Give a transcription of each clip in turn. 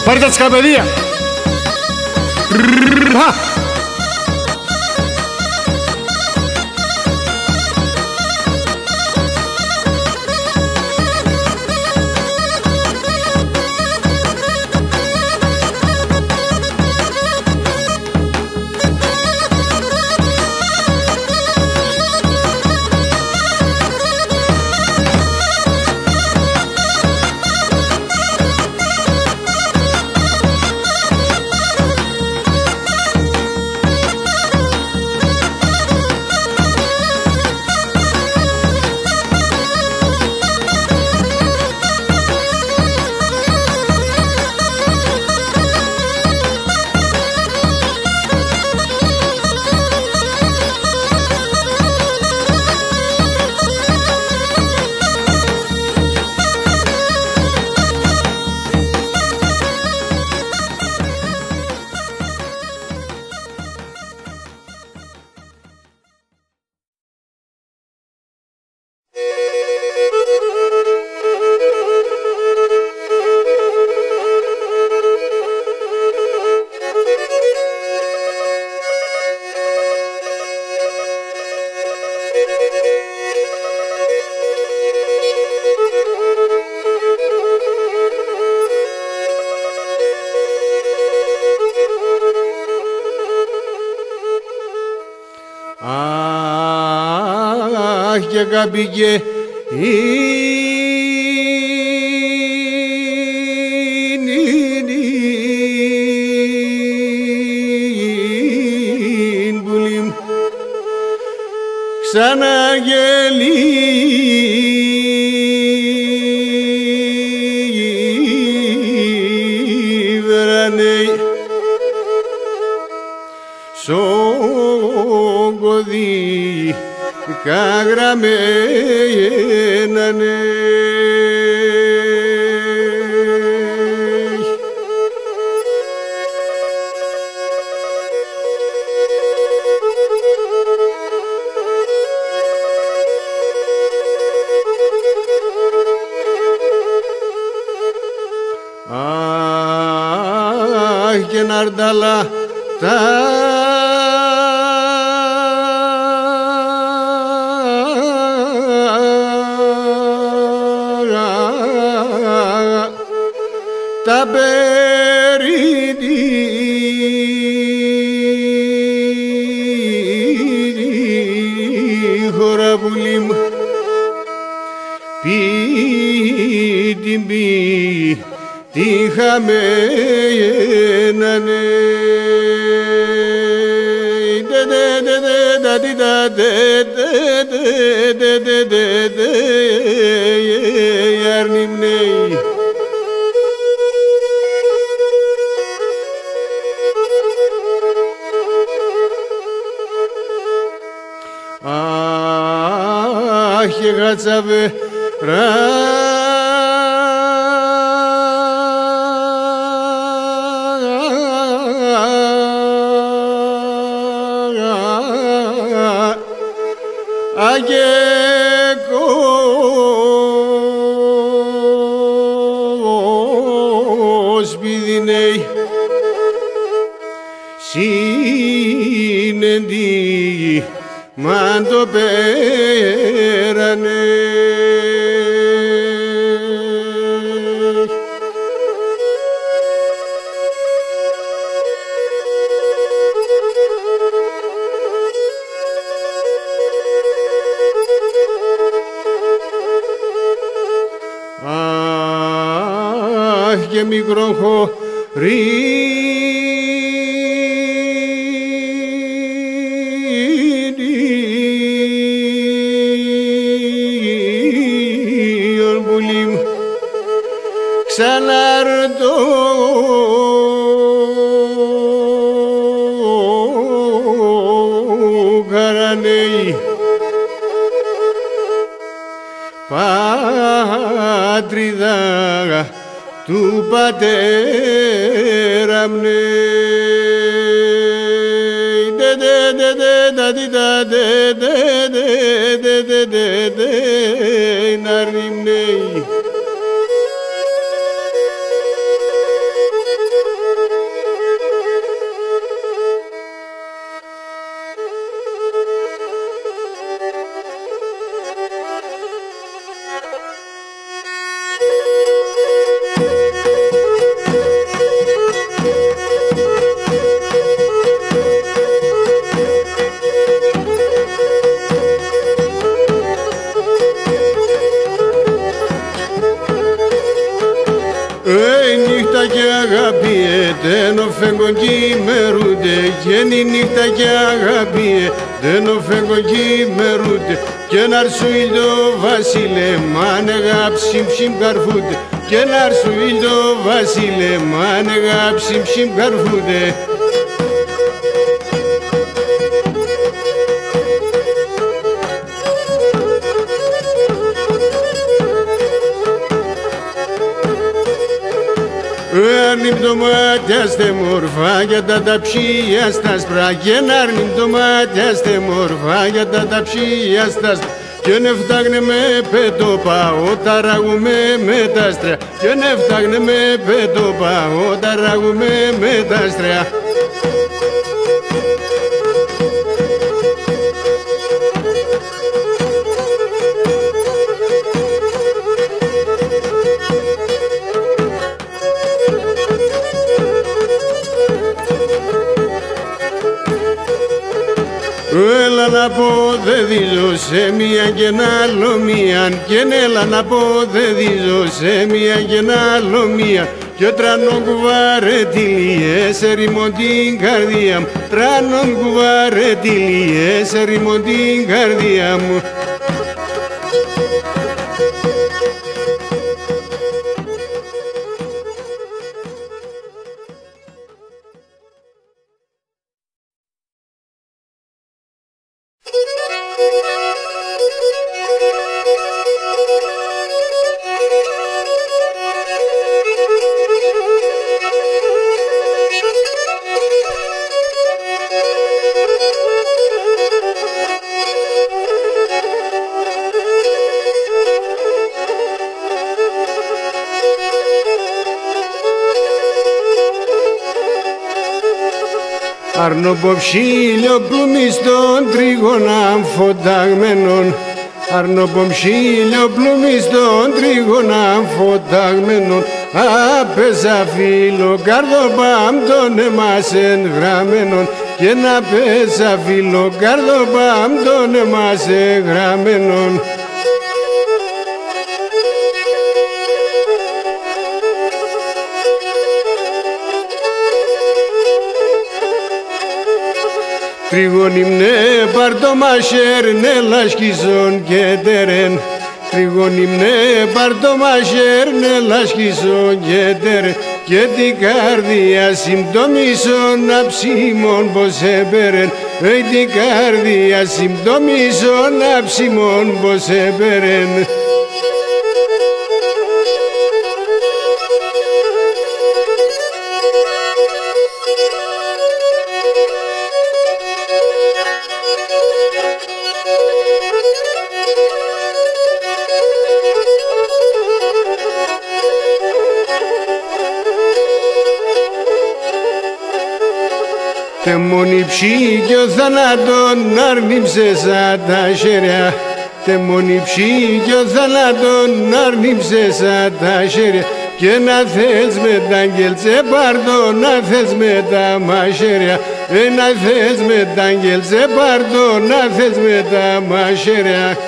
Πάρε τα σκαπεδία. Και κάμπηκε πουλί ξαναγελίβρανε σογκωδί καγραμμένανε και ναρντάλα τα περίδι χώρα πουλί μου πίτι τι χαμένανε αρνημνέοι και γατσαβε σπίδινεϊ συνεντή μαν το πέρανε και μικρό χωρί πουλί μου ξανάρτω καρανέι πατρίδα του πατέρα μου να ρημνέει φέγγον κυμερούνται, γέννη νύχτα και αγάπη, δεν φέγγον κυμερούνται, και ναρσου ήλιο βασίλε, μάνεγα ψιμ καρφούνται, και ναρσου ήλιο βασίλε, μάνεγα ψιμ καρφούνται. Άρνημ το μάτια στε μορφά για τα ταψία στα σπραγγεν, άρνημ το μάτια στε μορφά για τα ταψία στα σπραγγεν, και νεφτάγνε με πέτο πάω, ταραγούμε με τα στρέα, και νεφτάγνε με πέτο πάω, ταραγούμε με τα στρέα. Έλα να πω δε δίζω σε μία και να άλλο μίαν, και έλα να πω δε δίζω σε μία και να άλλο μίαν, κι ο τρανόν κουβαρετήλιε σε ρημον την καρδία μου, τρανόν κουβαρετήλιε σε ρημον την καρδία μου. Αρνοπομψίλιο πλουμιστών τρίγωναν φωταγμένων, αρνοπομψίλιο πλουμιστών τρίγωναν φωταγμένων, απέσα φίλο καρδοπάμ τον εμάς εγγραμμένων, και να πέσα φίλο καρδοπάμ τον εμάς εγγραμμένων. Τριγωνιμνέ παρτομάσερ νε λασκίζον και τερεν, τριγωνιμνέ παρτομάσερ νε λασκίζον και τερεν, και την καρδία συμπτωμίσον αψίμον πως έπαιρεν, την καρδία συμπτωμίσον αψίμον πως έπαιρεν. Τεμόνι ψήγιο θανάτων άρνηψε σαν τα χέρια, τεμόνι ψήγιο θανάτων άρνηψε σαν τα χέρια, και να θες με τα αγγελτσε πάρτο, να θες με τα μαχαίρια, να θες με τα αγγελτσε πάρτο, να θες με τα μαχαίρια.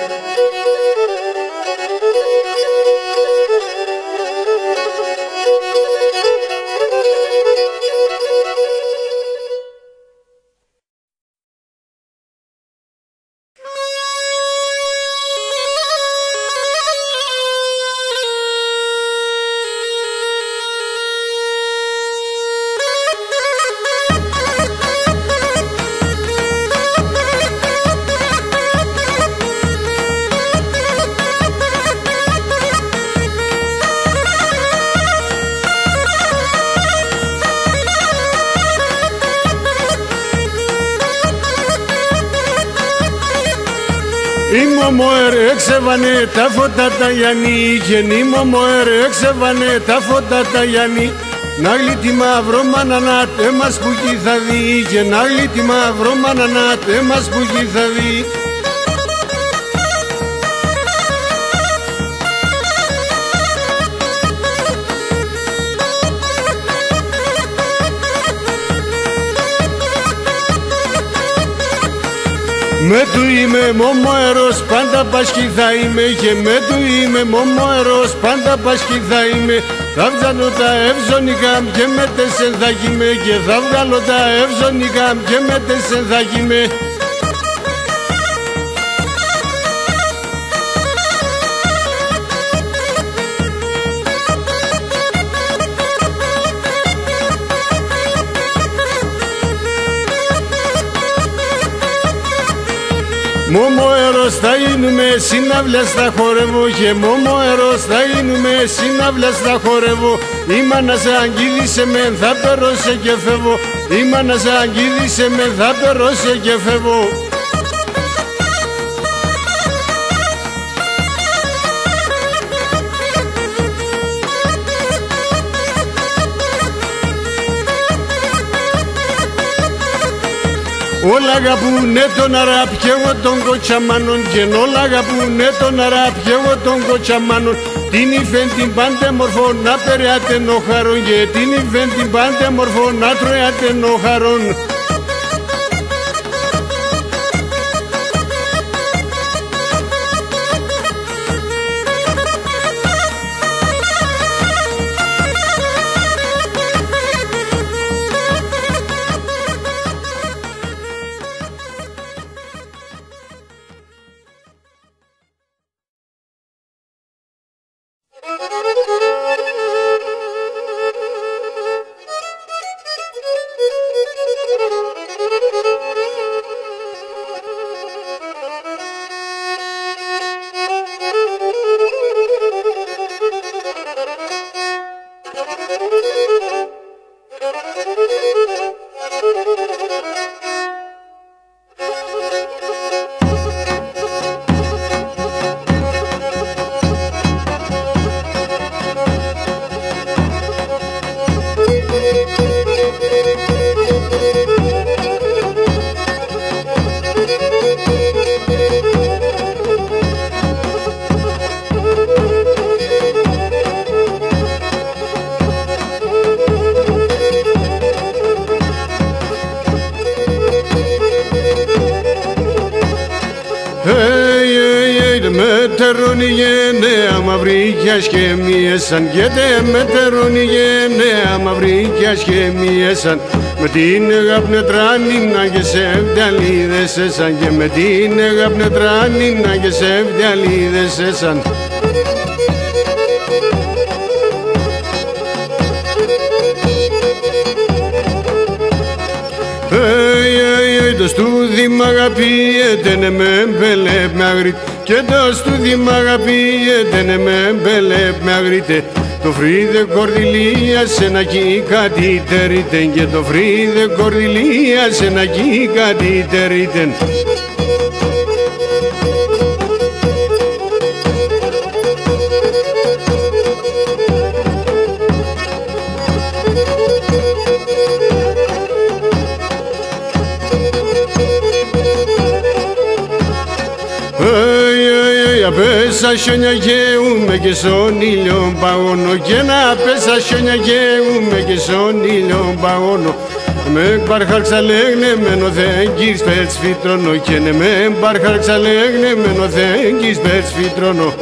Η μωμοέρ έξεβανε τα φώτα τα Γιάννη, γεννή μωμοέρ έξεβανε τα φώτα τα Γιάννη. Να γλύτη μαύρο μανανά τέμας που κι θα δει, και να γλύτη μαύρο μανανά τέμας που κι θα δει. Με του είμαι μωμοερός, πάντα πάσχη θα είμαι. Και με του είμαι μωμοερός, πάντα πάσχη θα είμαι. Θα βγάλω τα ευζωνικά και με τέσσερ θα γίνε. Και θα βγάλω τα ευζωνικά και με τέσσερ θα γίνε. Μωμοερός θα γίνουμε, συναυλιάς θα χορεύω. Και μωμοερός θα γίνουμε, συναυλιάς θα χορεύω. Η μάνα σε αγγίδησε με, θα περώσε και φεύγω. Η μάνα σε αγγίδησε με, θα περώσε και φεύγω. Όλα αγαπούνε τον αράπ και εγώ τον κοτσαμάνον. Και όλα αγαπούνε τον αράπ και εγώ τον κοτσαμάνον. Την υφέν την πάντεμορφο να περαιάτε νοχαρόν. Και την υφέν την πάντεμορφο να τροяте νοχαρόν. Μετερώνει γενναία μαύρη κι ασχεμίεσαν. Γιατί μετερώνει γενναία μαύρη κι ασχεμίεσαν. Με την αγάπνετράνη να και σε φτιαλίδες εσαν. Και με την αγάπνετράνη να και σε φτιαλίδες εσαν. Το στούδι μ' αγαπιέται ναι με μπελέπ με αγρίτ. Και το στούδι μ' αγαπιέται ναι με μπελέπ με αγρίτ. Το φρύδε κορδιλία σε να κι κάτι τερίτεν. Και το φρύδε κορδιλία σε να κι κάτι τερίτεν. Πέσα χιόνια γεούμε και στον ήλιο παγώνω. Και να πέσα χιόνια γεούμε και στον ήλιο παγώνω. Με μπαρχάρξα λέγνε μένω θέγκης πέτς φυτρώνω. Και ναι με μπαρχάρξα λέγνε μένω θέγκης πέτς φυτρώνω.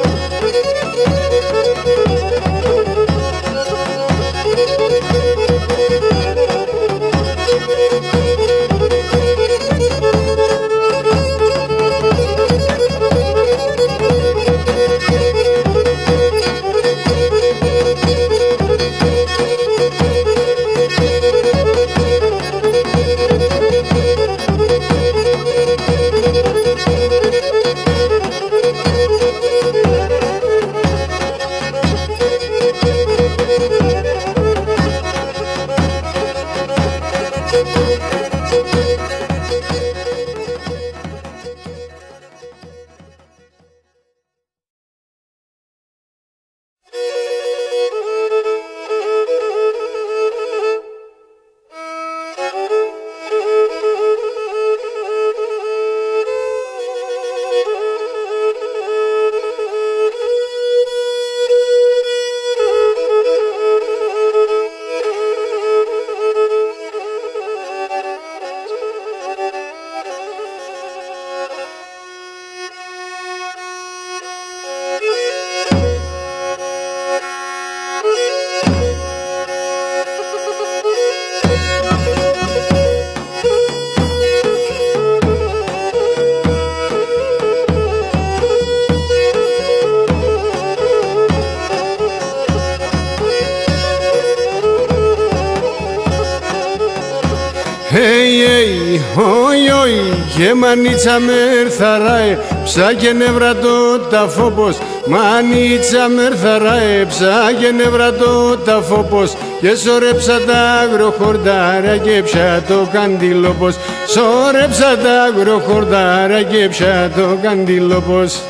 Όι, όι, και μανίτσα μερθαράε, ψάγε νευρατό τα φόπος. Μανίτσα μερθαράε, ψάγε νευρατό τα φόπος. Και σωρέψα τα αγροχορδάρια και πια το καντιλόπος. Σωρέψα τα αγροχορδάρια και πια το καντιλόπος.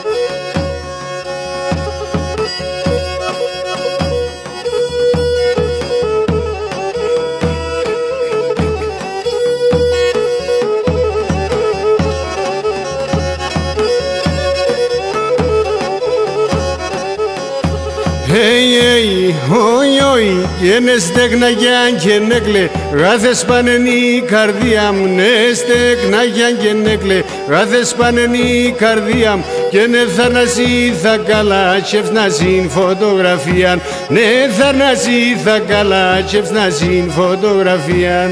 Όι, όι, είναι στεγναγιά και νέκλε, γάθες πάνεν η καρδία μου. Ναι, στεγναγιά και νέκλε, γάθες πάνεν η καρδία μου. Και ναι θανασί θα καλά τσεφνασίν φωτογραφία. Ναι θανασί θα καλά τσεφνασίν φωτογραφία.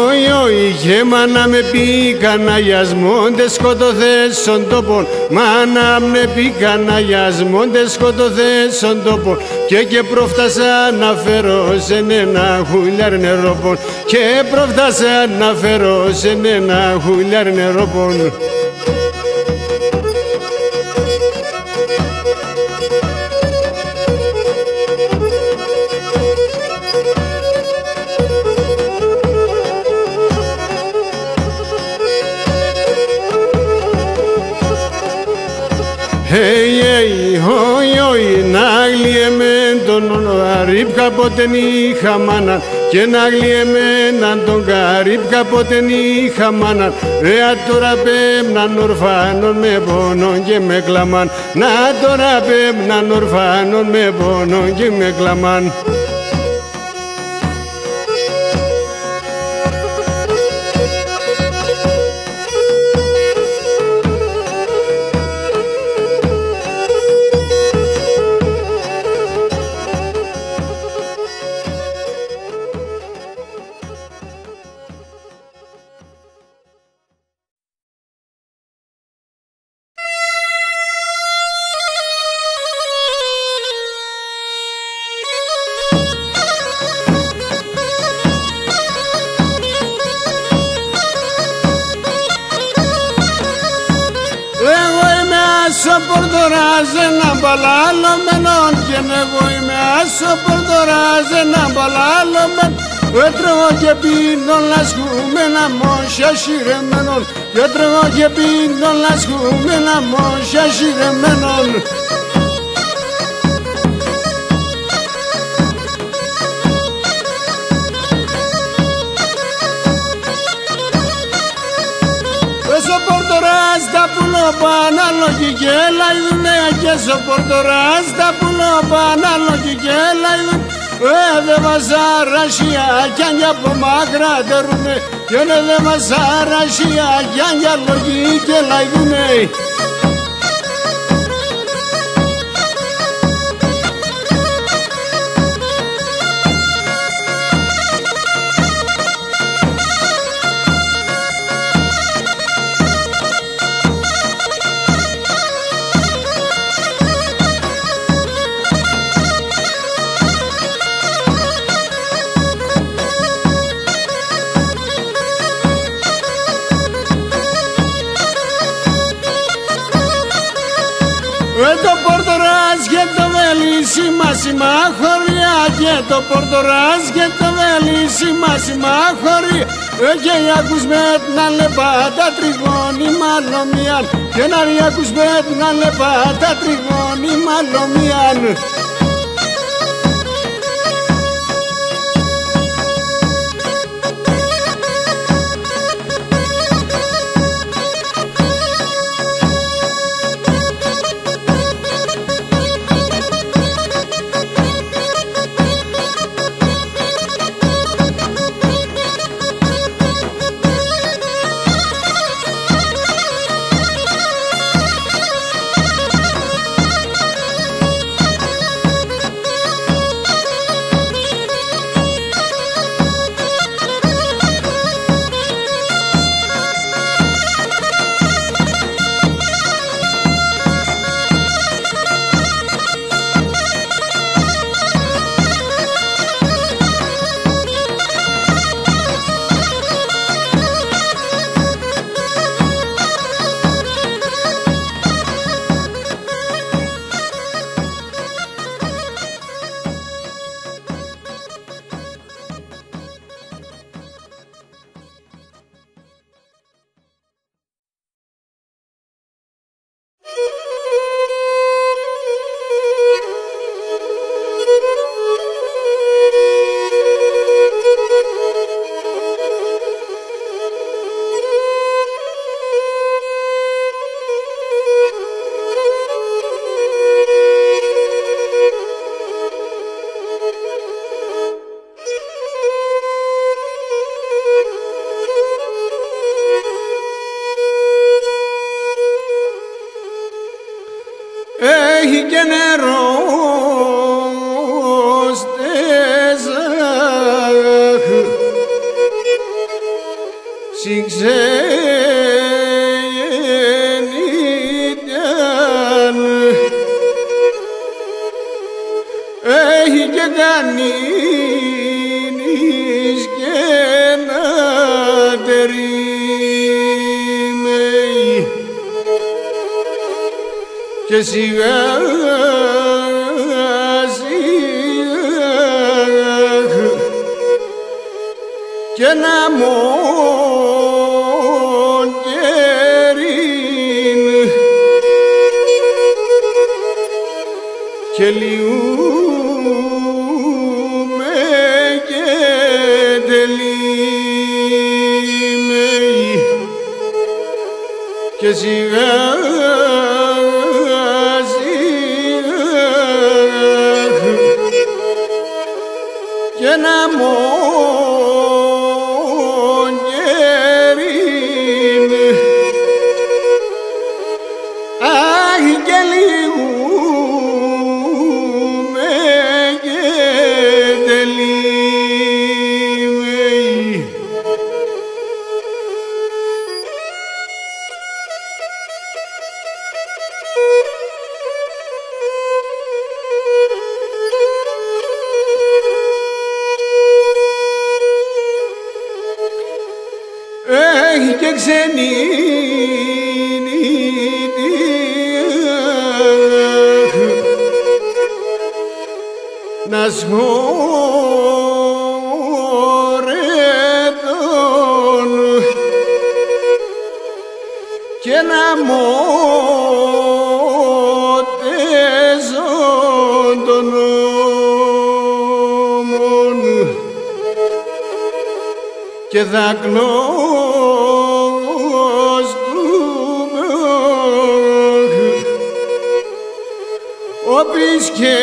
Όι, όι, και μάνα με πει καναγιασμόντες σκοτωθές στον τόπο. Μάνα με πει καναγιασμόντες σκοτωθές στον τόπο. Και πρόφτασα να φέρω σε ένα χουλιάρ νερόπον. Και πρόφτασα να φέρω σε ένα χουλιάρ νερόπον. Όι, όι, να γλιεμέν τον γαρίπ κάποτεν είχα μάνα. Και να γλιεμέναν τον γαρίπ κάποτεν είχα μάνα. Τώρα πέμναν ορφάνων με πόνον και με κλαμάν. Να τώρα πέμναν ορφάνων με πόνον και με κλαμάν. Πορτοράς ένα παλάλωμενον και εγώ είμαι άσο πορτοράς ένα παλάλωμεν. Έτρωγω και πίνω λασκούμενα μόσια σειρεμένον. Έτρωγω και πίνω λασκούμενα μόσια σειρεμένον. Στο πορτοράς τα πουλώ πανάλογοι και λαϊδουνε. Και στο πορτοράς τα πουλώ πανάλογοι και λαϊδουν. Δε μας αρασιά κι αν για από μακρά τερουνε. Και δε μας αρασιά κι αν για λογοί και λαϊδουνε. Το πορτοράς και το βέλι σήμα χωριά. Και το πορτοράς και το βέλι σήμα χωριά. Και οι ακουσμέτ να λεπά τα τριγώνη μαλλομιάν. Και να οι ακουσμέτ να λεπά τα τριγώνη μαλλομιάν. συγξενητιάν έχει και κανείς και να τερίμει και σιγά και να μον κερίν και λιούμε και τελείμε και σιγά και να μον κερίν αχ και λιούμε και τελείμε. Έχει και ξενίτια να σχορετών και να μοτεζόν των νόμων και δακλώσκουμε όπις και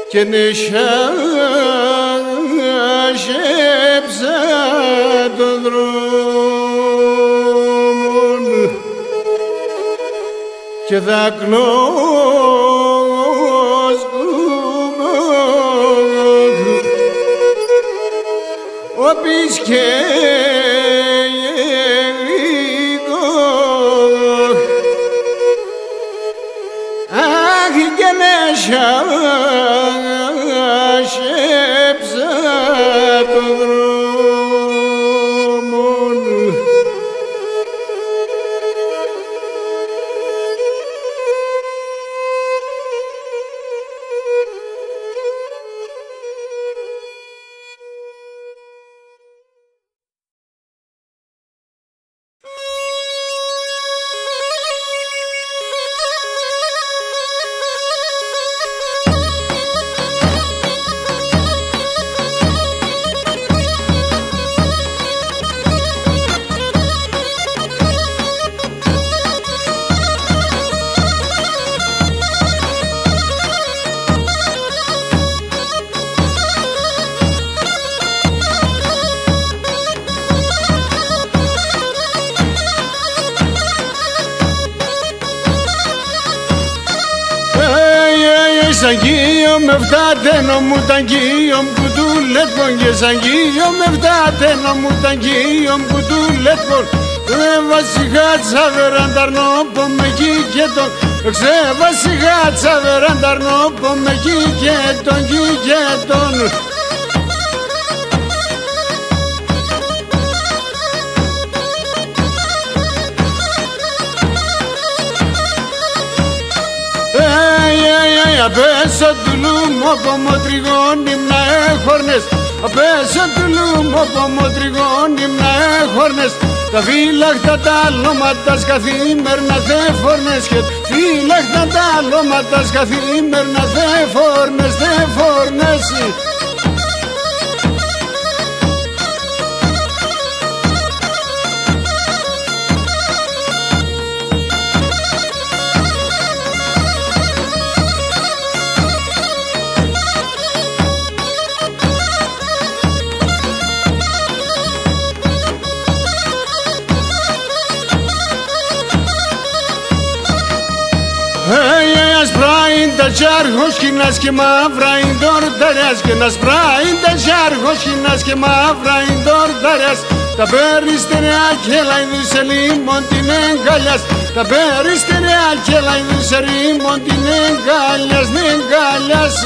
και νεσιάζεψα τον δρόμον και δακλώσκουμε όπις και αχ και νεσιάζεψα τον δρόμον. Σαγγείο με φτάτενο μου ταγκείο που του λέτπον και σαγγείο με φτάτενο μου ταγκείο που του λέτπον βασικά τσαβεράν ταρνόπο με κικέτον βασικά τσαβεράν ταρνόπο με κικέτον κικέτον. Απέσω του λούμου από μοτριγόνι μνα έχορνες απέσω του λούμου από μοτριγόνι μνα έχορνες τα φύλακτα τα λώματα καθήμερνα δε φόρνες και φύλακτα τα λώματα καθήμερνα δε φόρνες δε φόρνες. Ασπρά είναι τα ζάργος κοινάς και μαύρα είναι τορταριάς και ένας πράιντα ζάργος κοινάς και μαύρα είναι τορταριάς. Τα περιστεριά και λαϊδούς σε λίμον την εγκαλιάς. Τα περιστεριά και λαϊδούς σε λίμον την εγκαλιάς, την εγκαλιάς.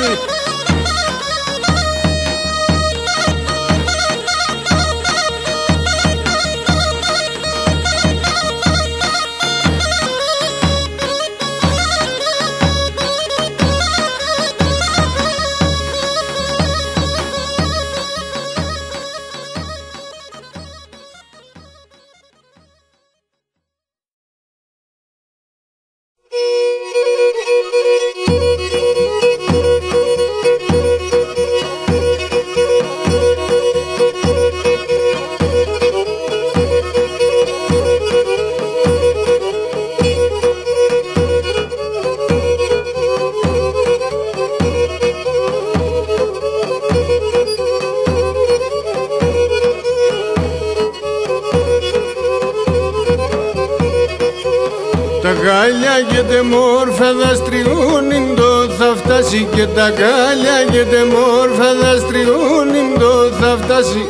Τα γάλια και τε μόρφα δαστριούν το θα φτάσει και τα γάλια και τε μόρφα δαστριούν το θα φτάσει.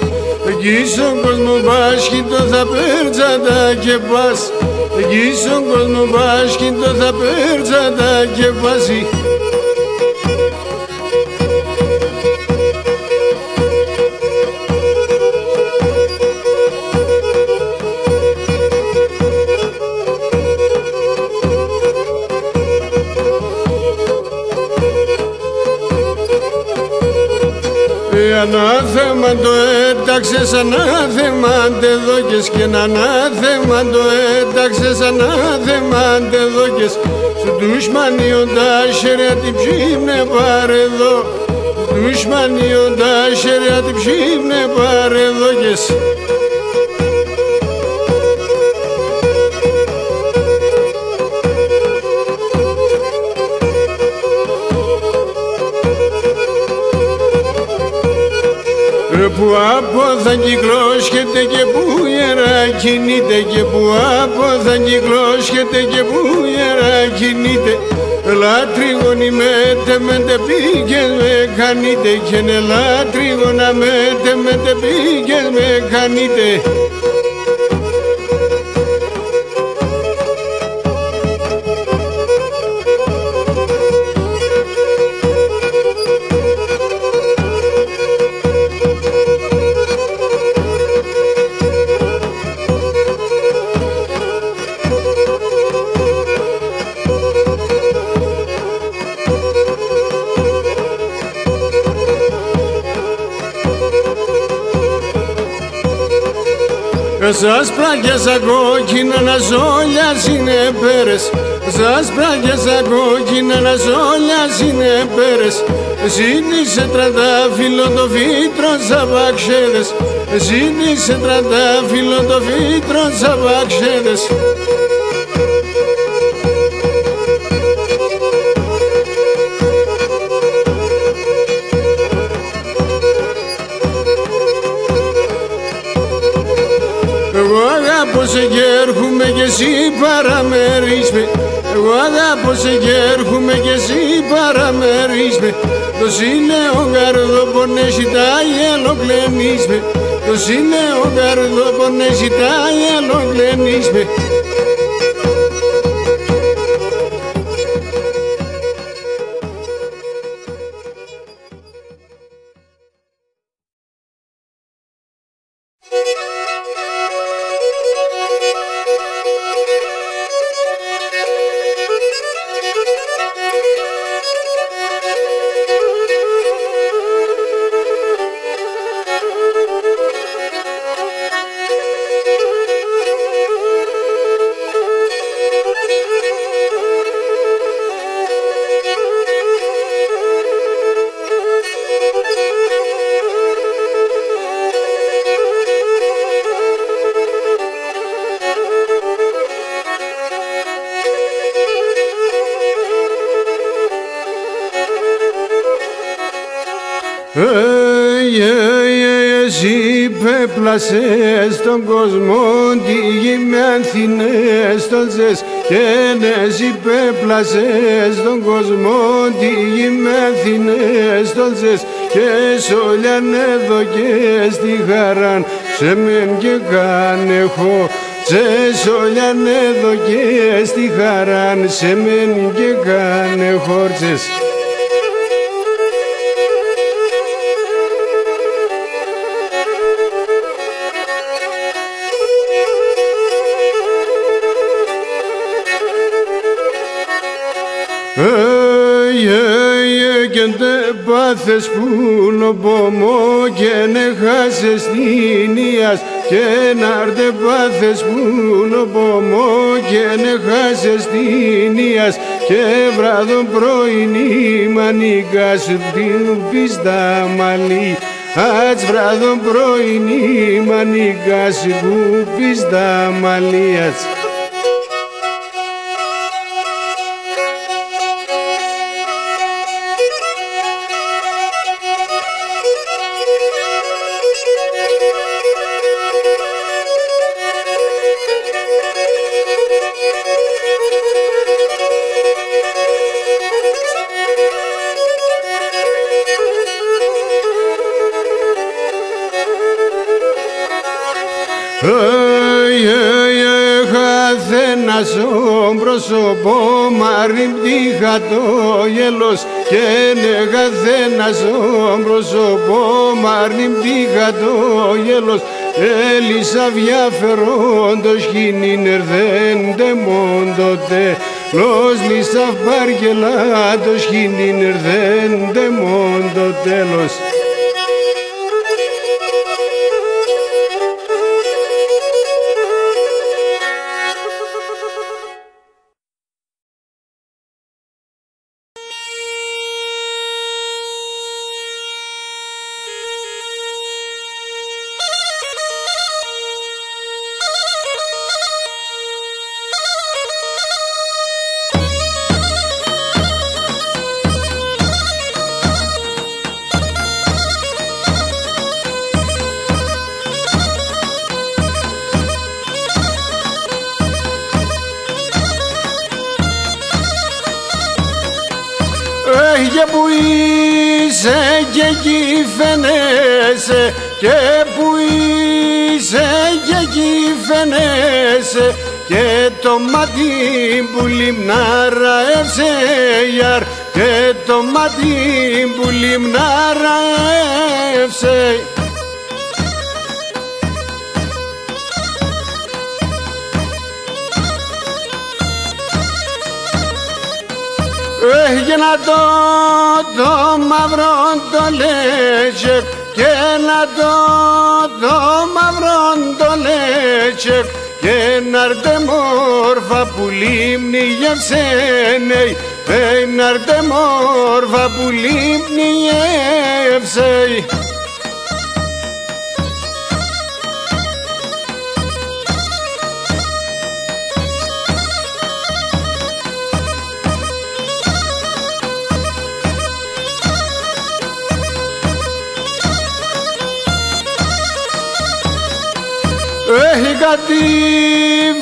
Εκεί στον κόσμο πάσχει το θα πέρτζατα και πας. Εκεί στον κόσμο πάσχει το θα πέρτζατα και πάσει. Ανάθεμα το έταξες, ανάθεμα τε δόκες και ένα ανάθεμα το έταξες, ανάθεμα τε δόκες. Σου τουσμανίον τα χέρια την ψήμνε πάρε εδώ. Σου τουσμανίον τα χέρια την ψήμνε πάρε δόκες. Που από θα κυκλώσχεται και που ιερά κινείται, και που από θα κυκλώσχεται και που ιερά κινείται. Λάτριγον ημέτε με τε πήγες με χανείτε, και ναι λάτριγον αμέτε με τε πήγες με χανείτε. Σας πράγια σαν κόκκινα να ζόλια συνεπέρες. Σας πράγια σαν κόκκινα να ζόλια συνεπέρες. Ζήτησε τραντάφυλλο το φύτρο σαβαξέδες. Ζήτησε τραντάφυλλο το φύτρο σαβαξέδες. Εγώ αγάπω σε και έρχομαι κι εσύ παραμερείς με. Εγώ αγάπω σε και έρχομαι κι εσύ παραμερείς με. Το σύννεο καρδοπονέ ζητάει ελοκλενείς με. Το σύννεο καρδοπονέ ζητάει ελοκλενείς με. εσύ πέπλασες τον κόσμο, τη γη με Ανθηνές τόλτζες. Και εσύ πέπλασες τον κόσμο, τη γη με Ανθηνές τόλτζες. Και σόλιαν εδώ και στη χαράν, σε μεν και κάνεχω. Σε σόλιαν εδώ και στη χαράν, σε μεν και κάνεχω. Και τε πάθες που πομό και νε χάσες την Ιας. Και ναρτε πάθες που πομό και νε χάσες την Ιας. Και βράδον πρωινή μανίκα σου την πίστα μαλλί. Ατς βράδον πρωινή μανίκα σου πίστα μαλλί. Καθένας ο πρόσωπο μάρνει πτύχα το γέλος. Και ναι, καθένας ο πρόσωπο μάρνει πτύχα το γέλος. Έλισσα διαφέροντος χινήν ερδέντε μόντοτε. Λος λισσα βαργελάτος χινήν ερδέντε μόντοτέλος. Και που είσαι και εκεί φαίνεσαι, και που είσαι και εκεί φαίνεσαι. Και το μάτι που λιμνάρα ευσέγιαρ, και το μάτι που λιμνάρα ευσέγιαρ. Και να το μαύρο το λέτσεκ, και να το μαύρο το λέτσεκ. Και ναρτε μόρφα που λίμνη γευσένεϊ, ναρτε μόρφα που λίμνη γευσέι. Έχει κάτι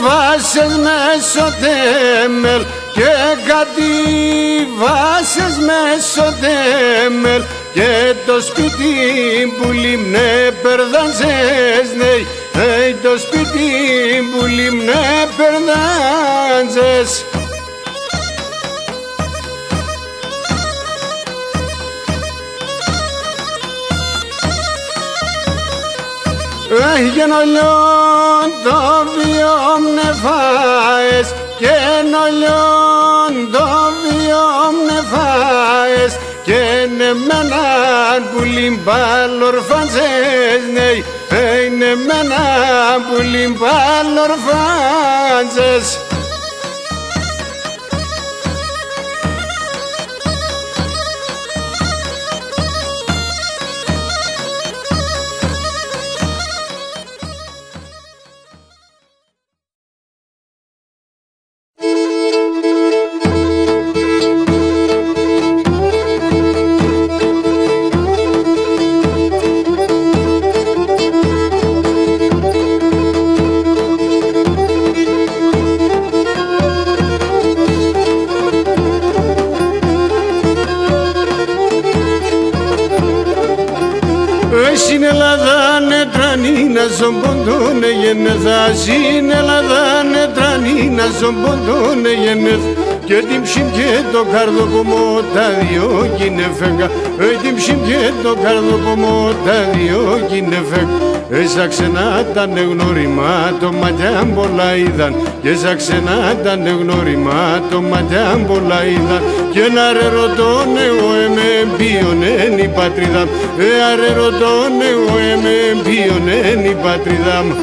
βάσες μέσω τέμελ, και κάτι βάσες μέσω τέμελ. Και το σπίτι που λιμνέ περδάνσες, νεϊ, το σπίτι που λιμνέ περδάνσες. Και νολιόν το βιόμ νεφάες, και νολιόν το βιόμ νεφάες. Και νεμέναν που λιμπάλορφάνσες, νεϊ, νεμέναν που λιμπάλορφάνσες. στην Ελλάδα νετρανίνα στον ποντών εγενεθα, στην Ελλάδα νετρανίνα στον ποντών εγενεθ, και την ψημ και το καρδοκομό τα δυο κινεφέγκα, την ψημ και το καρδοκομό τα δυο κινεφέγκα. Έσα ξενά τα νεγνώριμα το ματιάν πολλά είδαν, και έσα ξενά τα νεγνώριμα το ματιάν πολλά είδαν, και να ρε ρωτών εγώ εμέ ποιον εν η πατρίδα μου, αρε ρωτών εγώ εμέ ποιον εν η πατρίδα μου.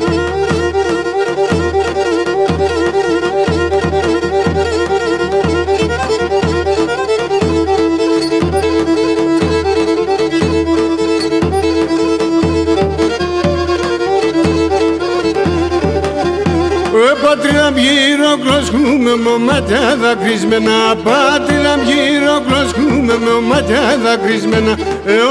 Πατρίδα μ' γύρω κλωσκούμε με μάτια δακρυσμένα, πατρίδα μ' γύρω κλωσκούμε με μάτια δακρυσμένα,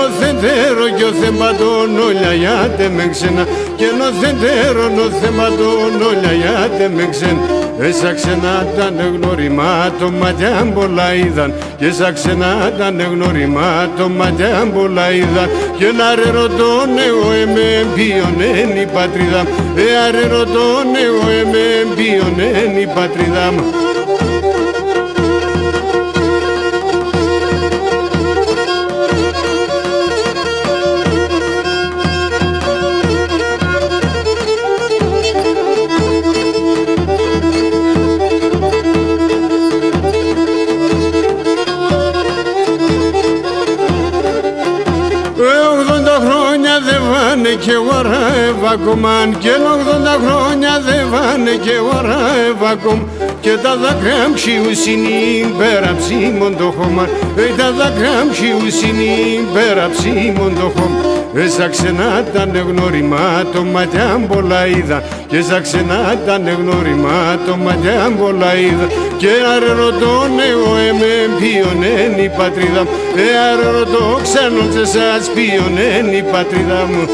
ο θεντέρο κι ο θεμπατών όλα γιάτε με ξένα, και ο θεντέρο ο θεμπατών όλα γιάτε με ξένα. Έσα ξένα τα νεγνώριμα το ματιάν πολλά είδαν, και έσα ξένα τα νεγνώριμα το ματιάν πολλά είδαν, και να ρε ρωτών εγώ εμέ ποιον εν η πατρίδα μου, αρε ρωτών εγώ εμέ ποιον εν η πατρίδα μου. Και βαρεύα κομμάν, και 80 χρόνια δεν βάνε και βαρεύα κομμάν, και τα δάκρυα μου ψιούσιν πέρα ψήμον το χώμα, τα δάκρυα μου ψιούσιν πέρα ψήμον το χώμα. Έσα ξενά τα νεγνώριμα το ματιάν πολλά είδα, και έσα ξενά τα νεγνώριμα το ματιάν πολλά είδα, και αρε ρωτών εγώ εμέ ποιον εν η πατρίδα μου, αρε ρωτώ ξένον σε σας ποιον εν η πατρίδα μου.